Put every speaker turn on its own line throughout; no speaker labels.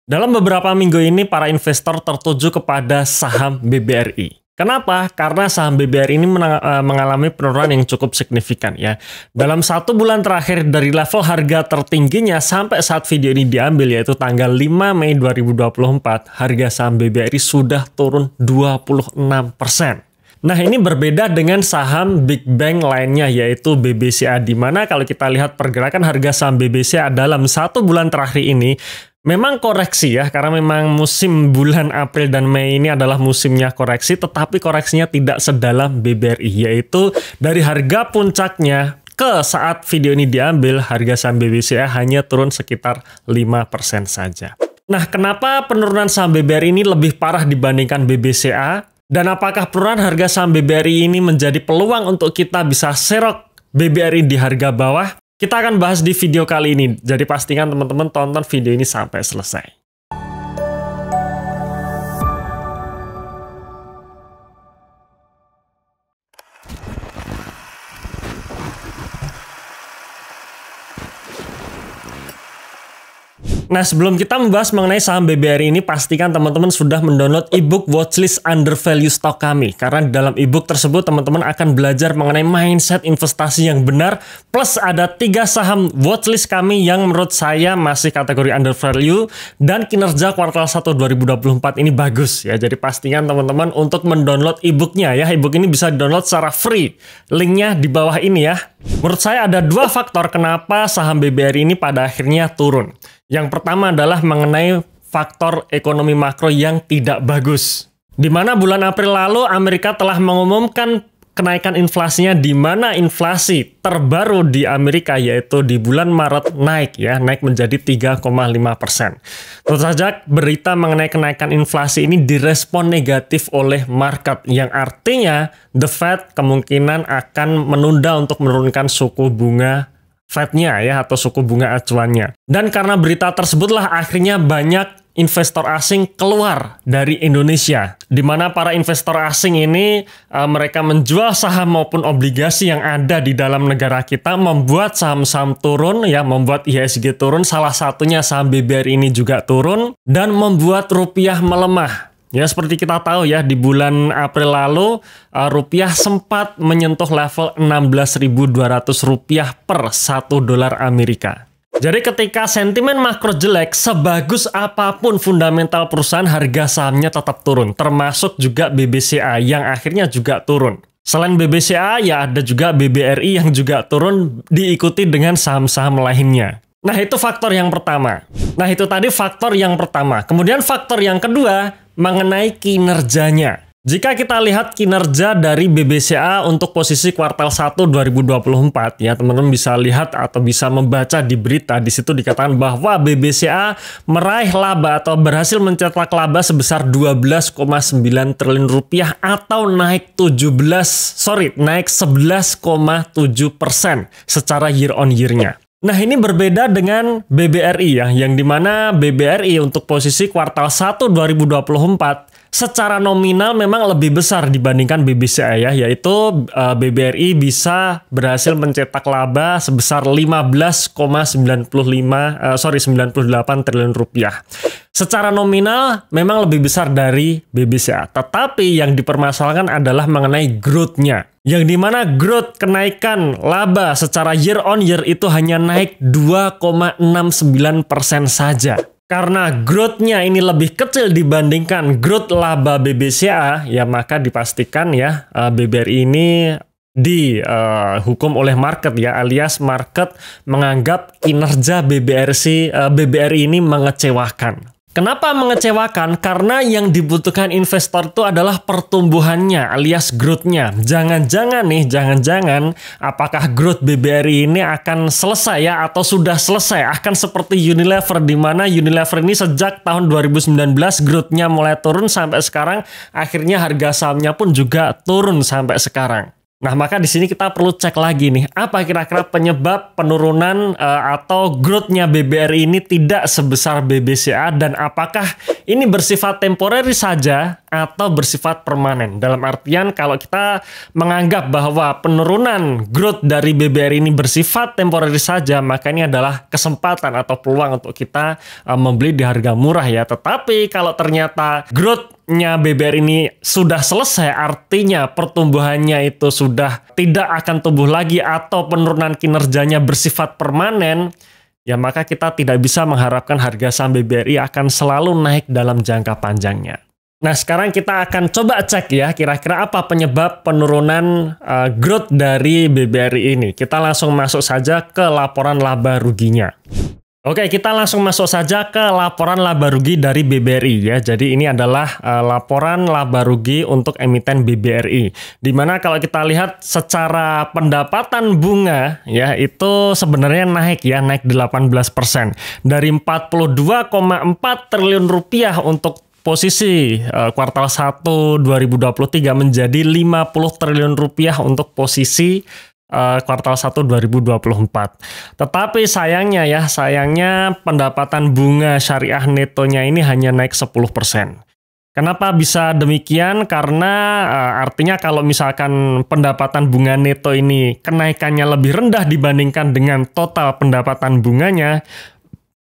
Dalam beberapa minggu ini, para investor tertuju kepada saham BBRI. Kenapa? Karena saham BBRI ini mengalami penurunan yang cukup signifikan ya. Dalam 1 bulan terakhir dari level harga tertingginya sampai saat video ini diambil, yaitu tanggal 5 Mei 2024, harga saham BBRI sudah turun 26%. Nah, ini berbeda dengan saham Big Bank lainnya, yaitu BBCA, di mana kalau kita lihat pergerakan harga saham BBCA dalam 1 bulan terakhir ini, memang koreksi ya, karena memang musim bulan April dan Mei ini adalah musimnya koreksi, tetapi koreksinya tidak sedalam BBRI, yaitu dari harga puncaknya ke saat video ini diambil, harga saham BBCA hanya turun sekitar 5% saja. Nah, kenapa penurunan saham BBRI ini lebih parah dibandingkan BBCA? Dan apakah penurunan harga saham BBRI ini menjadi peluang untuk kita bisa serok BBRI di harga bawah? Kita akan bahas di video kali ini, jadi pastikan teman-teman tonton video ini sampai selesai. Nah, sebelum kita membahas mengenai saham BBRI ini, pastikan teman-teman sudah mendownload ebook Watchlist Undervalue Stock kami. Karena di dalam ebook tersebut, teman-teman akan belajar mengenai mindset investasi yang benar. Plus ada 3 saham watchlist kami yang menurut saya masih kategori undervalue. Dan kinerja kuartal 1 2024 ini bagus ya. Jadi pastikan teman-teman untuk mendownload ebooknya ya. Ebook ini bisa download secara free. Linknya di bawah ini ya. Menurut saya ada 2 faktor kenapa saham BBRI ini pada akhirnya turun. Yang pertama adalah mengenai faktor ekonomi makro yang tidak bagus. Di mana bulan April lalu Amerika telah mengumumkan kenaikan inflasinya, di mana inflasi terbaru di Amerika yaitu di bulan Maret naik menjadi 3,5%. Tentu saja berita mengenai kenaikan inflasi ini direspon negatif oleh market, yang artinya The Fed kemungkinan akan menunda untuk menurunkan suku bunga Fed-nya ya, atau suku bunga acuannya. Dan karena berita tersebutlah akhirnya banyak investor asing keluar dari Indonesia, di mana para investor asing ini mereka menjual saham maupun obligasi yang ada di dalam negara kita, membuat saham-saham turun ya, membuat IHSG turun, salah satunya saham BBRI ini juga turun, dan membuat rupiah melemah. Ya, seperti kita tahu ya, di bulan April lalu rupiah sempat menyentuh level 16.200 rupiah per 1 dolar Amerika. Jadi ketika sentimen makro jelek, sebagus apapun fundamental perusahaan, harga sahamnya tetap turun, termasuk juga BBCA yang akhirnya juga turun. Selain BBCA ya ada juga BBRI yang juga turun, diikuti dengan saham-saham lainnya. Nah, itu faktor yang pertama. Nah, itu tadi faktor yang pertama. Kemudian faktor yang kedua mengenai kinerjanya. Jika kita lihat kinerja dari BBCA untuk posisi kuartal 1 2024 ya, teman-teman bisa lihat atau bisa membaca di berita, di situ dikatakan bahwa BBCA meraih laba atau berhasil mencetak laba sebesar 12,9 triliun rupiah atau naik 11,7% secara year on year-nya. Nah, ini berbeda dengan BBRI ya, yang dimana BBRI untuk posisi kuartal 1 2024 secara nominal memang lebih besar dibandingkan BBCA ya, yaitu BBRI bisa berhasil mencetak laba sebesar 98 triliun rupiah. Secara nominal memang lebih besar dari BBCA, tetapi yang dipermasalahkan adalah mengenai growth-nya. Yang dimana growth kenaikan laba secara year on year itu hanya naik 2,69% saja. Karena growth-nya ini lebih kecil dibandingkan growth laba BBCA, ya maka dipastikan ya BBRI ini dihukum oleh market ya, alias market menganggap kinerja BBRI ini mengecewakan. Kenapa mengecewakan? Karena yang dibutuhkan investor itu adalah pertumbuhannya alias growth-nya. Jangan-jangan apakah growth BBRI ini akan selesai ya, atau sudah selesai, akan seperti Unilever, di mana Unilever ini sejak tahun 2019 growth-nya mulai turun sampai sekarang, akhirnya harga sahamnya pun juga turun sampai sekarang. Nah, maka di sini kita perlu cek lagi nih, apa kira-kira penyebab penurunan atau growth-nya BBRI ini tidak sebesar BBCA, dan apakah ini bersifat temporary saja atau bersifat permanen. Dalam artian kalau kita menganggap bahwa penurunan growth dari BBRI ini bersifat temporary saja, maka ini adalah kesempatan atau peluang untuk kita membeli di harga murah ya. Tetapi kalau ternyata growth-nya BBRI ini sudah selesai, artinya pertumbuhannya itu sudah tidak akan tumbuh lagi atau penurunan kinerjanya bersifat permanen, ya maka kita tidak bisa mengharapkan harga saham BBRI akan selalu naik dalam jangka panjangnya. Nah, sekarang kita akan coba cek ya, kira-kira apa penyebab penurunan growth dari BBRI ini. Kita langsung masuk saja ke laporan laba ruginya. Oke, kita langsung masuk saja ke laporan laba rugi dari BBRI ya. Jadi ini adalah laporan laba rugi untuk emiten BBRI. Dimana kalau kita lihat secara pendapatan bunga ya, itu sebenarnya naik ya, naik 18%. Dari 42,4 triliun rupiah untuk posisi kuartal 1 2023 menjadi 50 triliun rupiah untuk posisi kuartal 1 2024. Tetapi sayangnya pendapatan bunga syariah netonya ini hanya naik 10%. Kenapa bisa demikian? Karena artinya kalau misalkan pendapatan bunga neto ini kenaikannya lebih rendah dibandingkan dengan total pendapatan bunganya,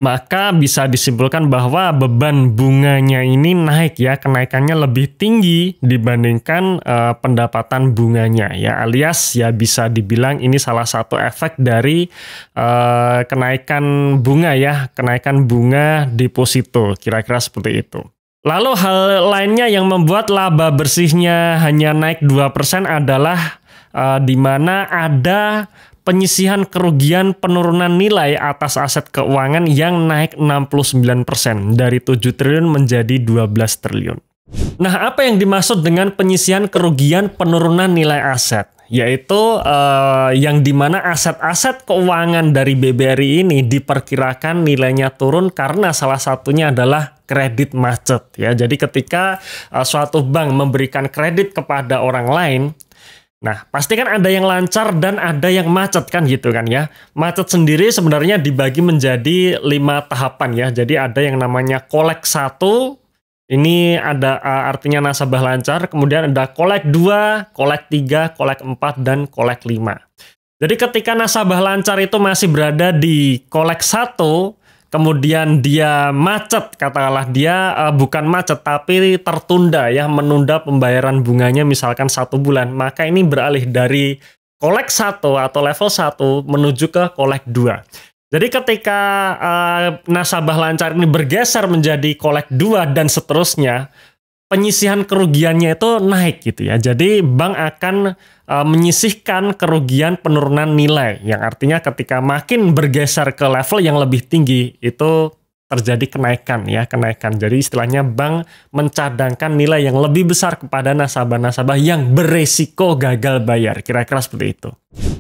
maka bisa disimpulkan bahwa beban bunganya ini naik ya, kenaikannya lebih tinggi dibandingkan pendapatan bunganya ya, alias ya bisa dibilang ini salah satu efek dari kenaikan bunga ya, kenaikan bunga deposito, kira-kira seperti itu. Lalu hal lainnya yang membuat laba bersihnya hanya naik 2% adalah di mana ada penyisihan kerugian penurunan nilai atas aset keuangan yang naik 69% dari 7 triliun menjadi 12 triliun. Nah, apa yang dimaksud dengan penyisihan kerugian penurunan nilai aset? Yaitu yang dimana aset-aset keuangan dari BBRI ini diperkirakan nilainya turun karena salah satunya adalah kredit macet. Ya, jadi ketika suatu bank memberikan kredit kepada orang lain, nah, pasti kan ada yang lancar dan ada yang macet kan gitu kan ya. Macet sendiri sebenarnya dibagi menjadi 5 tahapan ya. Jadi ada yang namanya kolek 1, ini ada artinya nasabah lancar. Kemudian ada kolek 2, kolek 3, kolek 4, dan kolek 5. Jadi ketika nasabah lancar itu masih berada di kolek 1, kemudian dia macet, katakanlah dia bukan macet tapi tertunda ya, menunda pembayaran bunganya misalkan 1 bulan, maka ini beralih dari kolek 1 atau level 1 menuju ke kolek 2. Jadi ketika nasabah lancar ini bergeser menjadi kolek 2 dan seterusnya, penyisihan kerugiannya itu naik gitu ya. Jadi bank akan menyisihkan kerugian penurunan nilai, yang artinya ketika makin bergeser ke level yang lebih tinggi itu terjadi kenaikan ya, kenaikan. Jadi istilahnya bank mencadangkan nilai yang lebih besar kepada nasabah-nasabah yang beresiko gagal bayar, kira-kira seperti itu.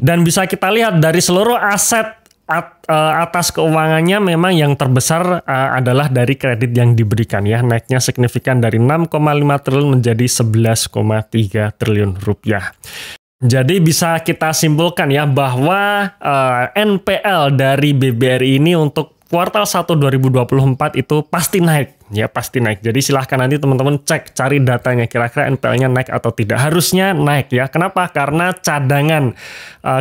Dan bisa kita lihat dari seluruh aset atas keuangannya memang yang terbesar adalah dari kredit yang diberikan ya, naiknya signifikan dari 6,5 triliun menjadi 11,3 triliun rupiah. Jadi bisa kita simpulkan ya bahwa NPL dari BBRI ini untuk kuartal 1 2024 itu pasti naik ya, pasti naik. Jadi silahkan nanti teman-teman cek, cari datanya kira-kira NPL-nya naik atau tidak. Harusnya naik ya. Kenapa? Karena cadangan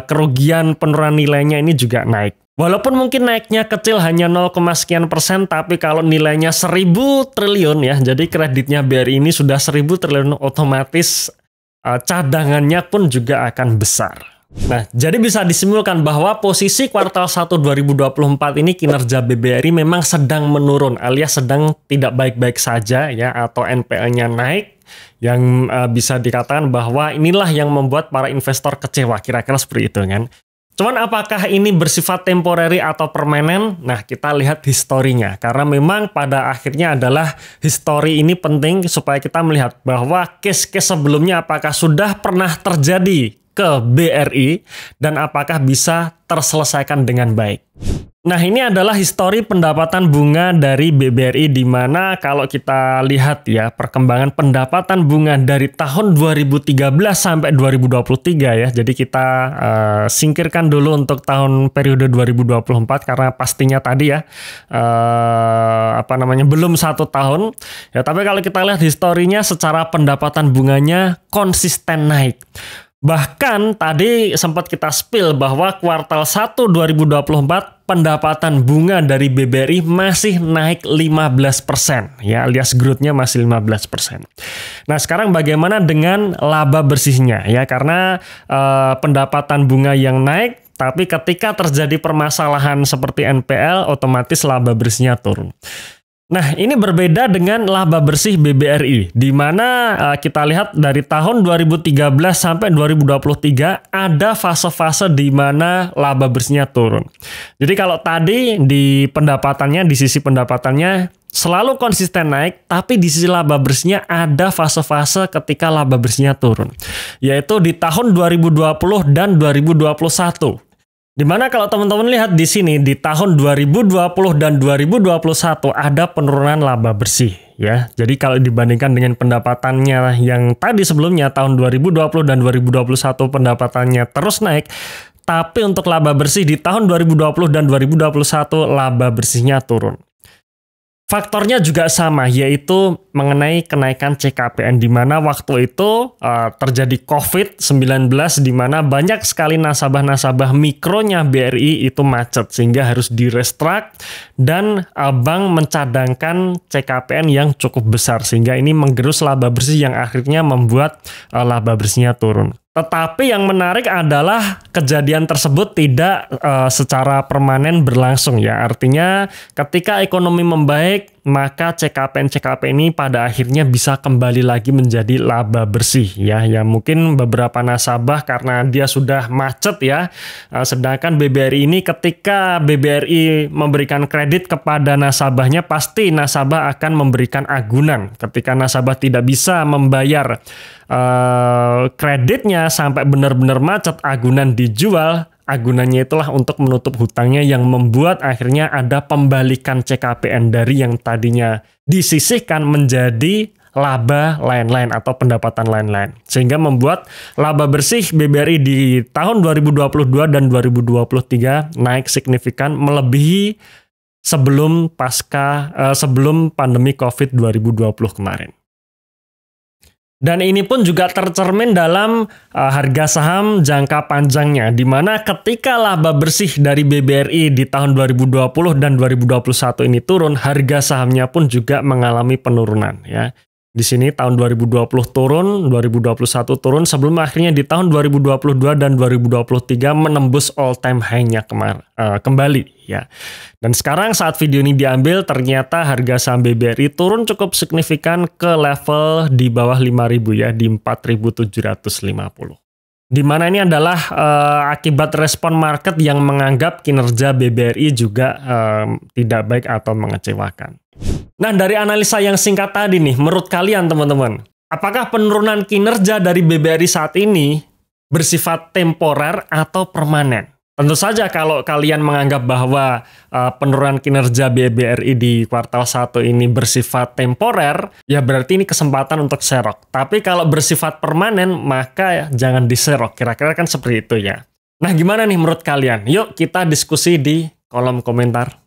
kerugian penurunan nilainya ini juga naik. Walaupun mungkin naiknya kecil hanya 0, sekian persen, tapi kalau nilainya 1000 triliun ya, jadi kreditnya BRI ini sudah 1000 triliun, otomatis cadangannya pun juga akan besar. Nah, jadi bisa disimpulkan bahwa posisi kuartal 1 2024 ini kinerja BBRI memang sedang menurun, alias sedang tidak baik-baik saja ya, atau NPL-nya naik, yang bisa dikatakan bahwa inilah yang membuat para investor kecewa, kira-kira seperti itu kan. Cuman apakah ini bersifat temporary atau permanen? Nah, kita lihat historinya. Karena memang pada akhirnya adalah history ini penting supaya kita melihat bahwa case-case sebelumnya apakah sudah pernah terjadi ke BRI dan apakah bisa terselesaikan dengan baik. Nah, ini adalah histori pendapatan bunga dari BBRI, di mana kalau kita lihat ya perkembangan pendapatan bunga dari tahun 2013 sampai 2023 ya. Jadi kita singkirkan dulu untuk tahun periode 2024 karena pastinya tadi ya belum 1 tahun. Ya, tapi kalau kita lihat historinya secara pendapatan bunganya konsisten naik. Bahkan tadi sempat kita spill bahwa kuartal 1 2024 pendapatan bunga dari BBRI masih naik 15%, ya, alias growth-nya masih 15%. Nah, sekarang bagaimana dengan laba bersihnya ya, karena pendapatan bunga yang naik, tapi ketika terjadi permasalahan seperti NPL, otomatis laba bersihnya turun. Nah, ini berbeda dengan laba bersih BBRI, di mana kita lihat dari tahun 2013 sampai 2023 ada fase-fase di mana laba bersihnya turun. Jadi kalau tadi di pendapatannya, di sisi pendapatannya selalu konsisten naik, tapi di sisi laba bersihnya ada fase-fase ketika laba bersihnya turun, yaitu di tahun 2020 dan 2021. Dimana kalau teman-teman lihat di sini di tahun 2020 dan 2021 ada penurunan laba bersih ya. Jadi kalau dibandingkan dengan pendapatannya yang tadi sebelumnya tahun 2020 dan 2021 pendapatannya terus naik, tapi untuk laba bersih di tahun 2020 dan 2021 laba bersihnya turun. Faktornya juga sama, yaitu mengenai kenaikan CKPN, di mana waktu itu terjadi COVID-19, di mana banyak sekali nasabah-nasabah mikronya BRI itu macet, sehingga harus direstruct, dan bank mencadangkan CKPN yang cukup besar, sehingga ini menggerus laba bersih yang akhirnya membuat laba bersihnya turun. Tetapi yang menarik adalah kejadian tersebut tidak secara permanen berlangsung ya. Artinya ketika ekonomi membaik, maka CKPN ini pada akhirnya bisa kembali lagi menjadi laba bersih ya. Ya mungkin beberapa nasabah karena dia sudah macet ya. Sedangkan BBRI ini ketika BBRI memberikan kredit kepada nasabahnya, pasti nasabah akan memberikan agunan. Ketika nasabah tidak bisa membayar kreditnya sampai benar-benar macet, agunan dijual. Agunannya itulah untuk menutup hutangnya, yang membuat akhirnya ada pembalikan CKPN dari yang tadinya disisihkan menjadi laba lain-lain atau pendapatan lain-lain. Sehingga membuat laba bersih BBRI di tahun 2022 dan 2023 naik signifikan melebihi sebelum pandemi COVID 2020 kemarin. Dan ini pun juga tercermin dalam harga saham jangka panjangnya, di mana ketika laba bersih dari BBRI di tahun 2020 dan 2021 ini turun, harga sahamnya pun juga mengalami penurunan ya. Di sini tahun 2020 turun, 2021 turun, sebelum akhirnya di tahun 2022 dan 2023 menembus all time high-nya kembali ya. Dan sekarang saat video ini diambil, ternyata harga saham BBRI turun cukup signifikan ke level di bawah 5.000 ya, di 4.750. Di mana ini adalah akibat respon market yang menganggap kinerja BBRI juga tidak baik atau mengecewakan. Nah, dari analisa yang singkat tadi nih, menurut kalian teman-teman, apakah penurunan kinerja dari BBRI saat ini bersifat temporer atau permanen? Tentu saja kalau kalian menganggap bahwa penurunan kinerja BBRI di kuartal 1 ini bersifat temporer, ya berarti ini kesempatan untuk serok. Tapi kalau bersifat permanen, maka jangan diserok. Kira-kira kan seperti itu ya. Nah, gimana nih menurut kalian? Yuk kita diskusi di kolom komentar.